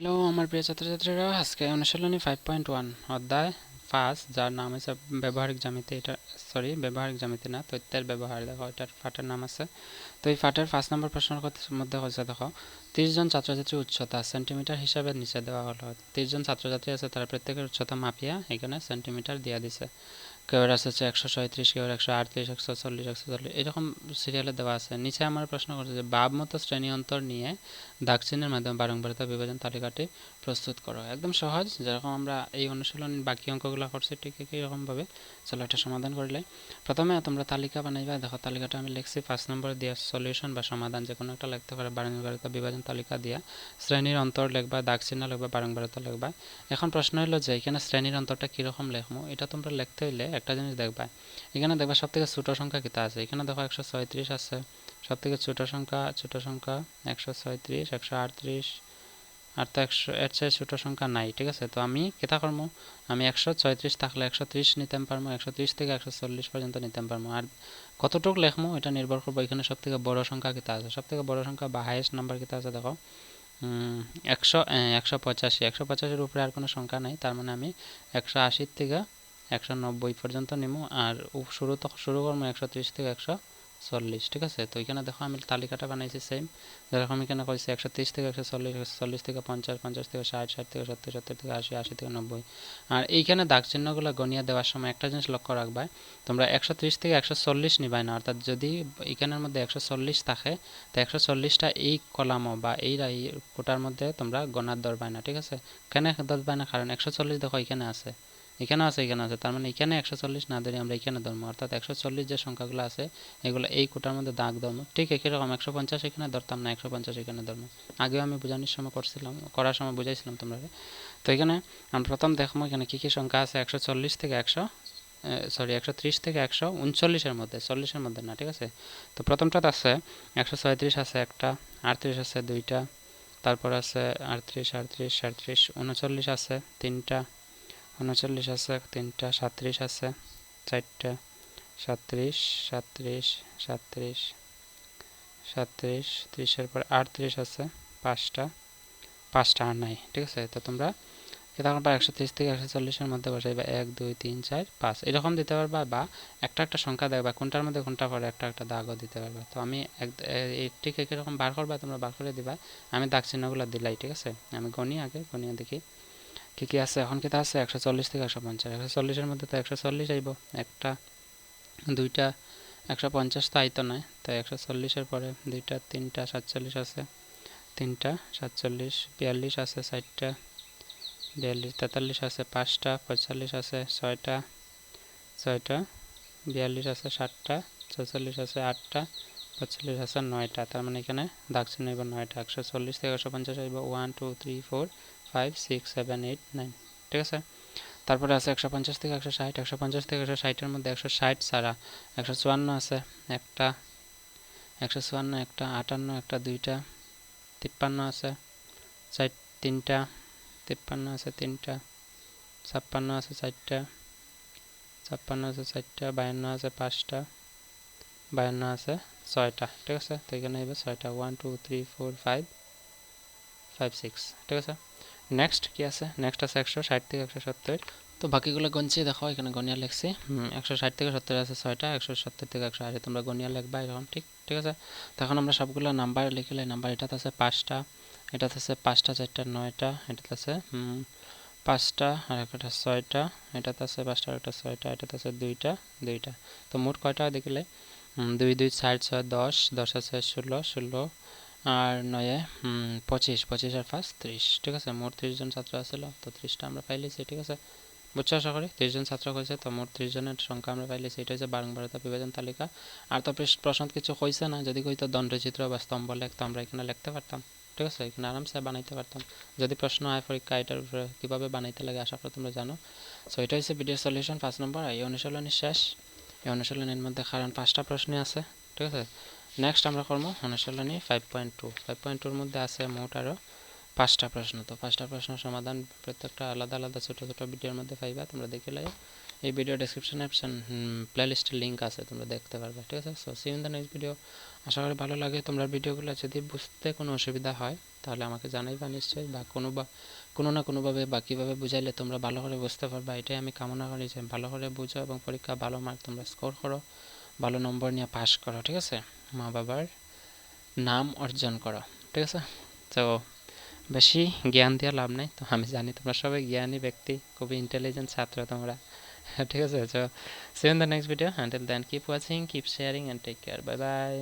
Hello আমার প্রিয় ছাত্রছাত্রীরা, আজকে অনুশীলনী 5.1 অধ্যায় 5 যার নাম আছে ব্যবহারিক জ্যামিতি। এটা ব্যবহারিক জ্যামিতি না, তথ্যের ব্যবহার। দেখো এটার পাঠের নাম আছে। তো এই পাঠের 5 নম্বর প্রশ্নের মধ্যে হচ্ছে, দেখো 30 জন ছাত্রছাত্রীর উচ্চতা সেন্টিমিটার হিসাবে নিচে দেওয়া হলো। 30 জন ছাত্রছাত্রী আছে, তারা প্রত্যেকের উচ্চতা মাপিয়া এখানে সেন্টিমিটার দিয়ে দিছে। কেউ আছে 137, কেউ 138, 140, 140 এরকম সিরিয়ালে দেওয়া আছে। নিচে আমার প্রশ্ন করছে যে বাব মতো শ্রেণী অন্তর নিয়ে দাগ চিহ্নের মাধ্যমে বারংবারিতা বিভাজন তালিকাটি প্রস্তুত করো। একদম সহজ, যেরকম আমরা এই অনুশীলনের বাকি অঙ্কগুলো করছি ঠিক একই রকমভাবে। চলো এটা সমাধান করলে প্রথমে তোমরা তালিকা বানাইবা। দেখো তালিকাটা আমি লিখছি 5 নম্বর দিয়ে সলিউশন বা সমাধান যে কোনো একটা লিখতে পারে। বারংবারিতা বিভাজন তালিকা দিয়া শ্রেণীর অন্তর লিখবা, দাগ চিহ্ন লিখবা, বারংবারিতা লিখবা। এখন প্রশ্ন হলো যে এখানে শ্রেণীর অন্তরটা কীরকম লিখবো, এটা তোমরা লিখতে হইলে একটা জিনিস দেখবা। এখানে দেখবা সব থেকে ছোটো সংখ্যা কিতা আছে। এখানে দেখো 136 আছে, সব থেকে ছোটো সংখ্যা 136, 138, আর তো 100 এর চেয়ে ছোটো সংখ্যা নাই। ঠিক আছে, তো আমি কিতা করবো, আমি 136 থাকলে 130 নিতে পারবো, 130 থেকে 140 পর্যন্ত নিতে পারবো। আর কতটুকু লিখবো এটা নির্ভর করবো এখানে সব থেকে বড় সংখ্যা কিতা আছে। সব থেকে বড় সংখ্যা বা হাইয়েস্ট নাম্বার কিতা আছে, দেখো 185। 185-এর উপরে আর কোনো সংখ্যা নাই, তার মানে আমি 180 থেকে 190 পর্যন্ত নিব। আর শুরু করবো 130 থেকে 140। ঠিক আছে, তো এখানে দেখো আমি তালিকাটা বানাইছি সেম, যেরকম এখানে করেছি 130 থেকে 140, 140 থেকে 50, 50 থেকে 60, 60 থেকে 70, 70 থেকে 80, 80 থেকে 90। আর এইখানে দাগ চিহ্নগুলো গনিয়া দেওয়ার সময় একটা জিনিস লক্ষ্য রাখবা, তোমরা 130 থেকে 140 নিবাই না। অর্থাৎ যদি এখানের মধ্যে 140 থাকে, তো 140টা এই কলামও বা এই কোটার মধ্যে তোমরা গণার ধরবাই না। ঠিক আছে, কেন ধরবাই না, কারণ 140 দেখো এখানে আছে, এখানে আছে, এখানে আছে, তার মানে এখানে 140 না ধরে আমরা এখানে ধরবো। অর্থাৎ 140 যে সংখ্যাগুলো আছে এগুলো এই কোটার মধ্যে দাগ ধরবো। ঠিক একই রকম 150 এখানে ধরতাম না, 150 এখানে ধরবো। আগেও আমি বোঝানোর সময় করার সময় বুঝাইছিলাম তোমরা। তো এখানে আমরা প্রথম দেখবো এখানে কী কী সংখ্যা আছে 130 থেকে 130 থেকে 139-এর মধ্যে, 40-এর মধ্যে না। ঠিক আছে, তো প্রথমটাতে আছে 136 আছে একটা, 38 আছে দুইটা, তারপর আছে 38, 38, 37, 39 আছে তিনটা, 39 আছে তিনটা, 37 আছে চারটা, 37, 37, 37, 37, 30-এর পর 38 আছে পাঁচটা, পাঁচটা আর নাই। ঠিক আছে, তো তোমরা এটা করবা 130 থেকে 140-এর মধ্যে বসাইবা 1, 2, 3, 4, 5 এরকম দিতে পারবা, বা একটা একটা সংখ্যা দেখবা কোনটার মধ্যে কোনটা পড়ে, একটা একটা দাগও দিতে পারবা। তো আমি ঠিক একই রকম বার করবা, তোমরা বার করে দিবা। আমি দাগ চিহ্নগুলো দিলাই। ঠিক আছে, আমি গনিয়ে দেখি কী কী আছে। এখন কিতা আছে 140 থেকে 150, 140-এর মধ্যে তো 140 আইব, একটা দুইটা, 150 তো আইতো নয়, তাই 140-এর পরে দুইটা, তিনটা, 47 আছে তিনটা, 47, 42 আছে চারটা, 42, 43 আছে পাঁচটা, 45 আছে ছয়টা, 42 আছে সাতটা, 46 আছে আটটা, 45 আছে নয়টা। তার মানে এখানে দাগ চিহ্ন হইব 9টা। 140 থেকে 150 হইব 1, 2, 3, 4, 5, 6, 7, 8, 9। ঠিক আছে, তারপরে আছে 150 থেকে 160, 150 থেকে 160-এর মধ্যে 160 ছাড়া 154 আছে একটা, 154 একটা, 58 একটা দুইটা, 53 আছে তিনটা, 53 আছে তিনটা, 56 আছে চারটা, 56 আছে চারটা, 52 আছে পাঁচটা, 52 আছে ছয়টা। ঠিক আছে, তো এখানে হবে ছয়টা, 1, 2, 3, 4, 5, 5, 6। ঠিক আছে, নেক্সট কি আছে, নেক্সট আছে 160 থেকে 170। তো বাকিগুলো গণছি, দেখো এখানে গনিয়া লিখছি। 160 থেকে 70 আছে ছয়টা, 170 থেকে 180 তোমরা গনিয়া লিখবা এরকম। ঠিক আছে, তখন আমরা সবগুলো নাম্বার লিখলে নাম্বার এটাতে আছে পাঁচটা, এটাতে আছে পাঁচটা, চারটা, নয়টা, এটাতে আছে পাঁচটা, আর একটা ছয়টা, এটাতে আছে পাঁচটা, আর একটা ছয়টা, এটাতে আছে দুইটা দুইটা। তো মোট কয়টা দেখলে 2, 2, 4, 6, 10, 10 আছে 16, 16 আর 9, 25, 25 আর 5, 30। ঠিক আছে, মোট 30 জন ছাত্র আসছিল, তো 30টা আমরা পাইলেছি। ঠিক আছে, বুঝছো আশা করি। 30 জন ছাত্র হয়েছে, তো মোট 30 জনের সংখ্যা আমরা পাইলেছি। এটা হচ্ছে বারংবারতা বিভাজন তালিকা। আর তো প্রশ্ন কিছু হয়েছে না, যদি হইতো দণ্ডচিত্র বা স্তম্ভ লিখতো আমরা এখানে লিখতে পারতাম। ঠিক আছে, এখানে আরামসে বানাইতে পারতাম। যদি প্রশ্ন হয় পরীক্ষা এটার উপরে কীভাবে বানাইতে লাগে আশা করি তোমরা জানো। সো এটা হচ্ছে ভিডিও সলিউশন 5 নম্বর। এই অনুশীলনী শেষ। এই অনুশীলনীর মধ্যে কারণ 5টা প্রশ্ন আছে। ঠিক আছে, নেক্সট আমরা করবো অনুশীলনী 5.2। 5.2-র মধ্যে আছে মোট আরও 5টা প্রশ্ন। তো 5টা প্রশ্ন সমাধান প্রত্যেকটা আলাদা আলাদা ছোটো ছোটো ভিডিওর মধ্যে পাইবা, তোমরা দেখে লাই। এই ভিডিও ডেসক্রিপশনে অপশন প্লেলিস্টের লিঙ্ক আছে, তোমরা দেখতে পারবে, ঠিক আছে। So see you in the next video. আশা করি ভালো লাগে। তোমরা ভিডিওগুলো যদি বুঝতে কোনো অসুবিধা হয় তাহলে আমাকে জানাইবা নিশ্চয়ই, বা কোনো না কোনোভাবে বা কীভাবে বুঝাইলে তোমরা ভালো করে বুঝতে পারবা, এটাই আমি কামনা করি যে ভালো করে বুঝো এবং পরীক্ষা ভালো মার্ক তোমরা স্কোর করো, ভালো নম্বর নিয়ে পাস করো, ঠিক আছে, মা বাবার নাম অর্জন করো, ঠিক আছে। তো বেশি জ্ঞান দেওয়া লাভ নাই, তো আমি জানি তোমরা সবাই জ্ঞানী ব্যক্তি, খুবই ইন্টেলিজেন্ট ছাত্র তোমরা, ঠিক আছে। তো see you in the next video, until then keep watching, keep sharing and take care, bye by.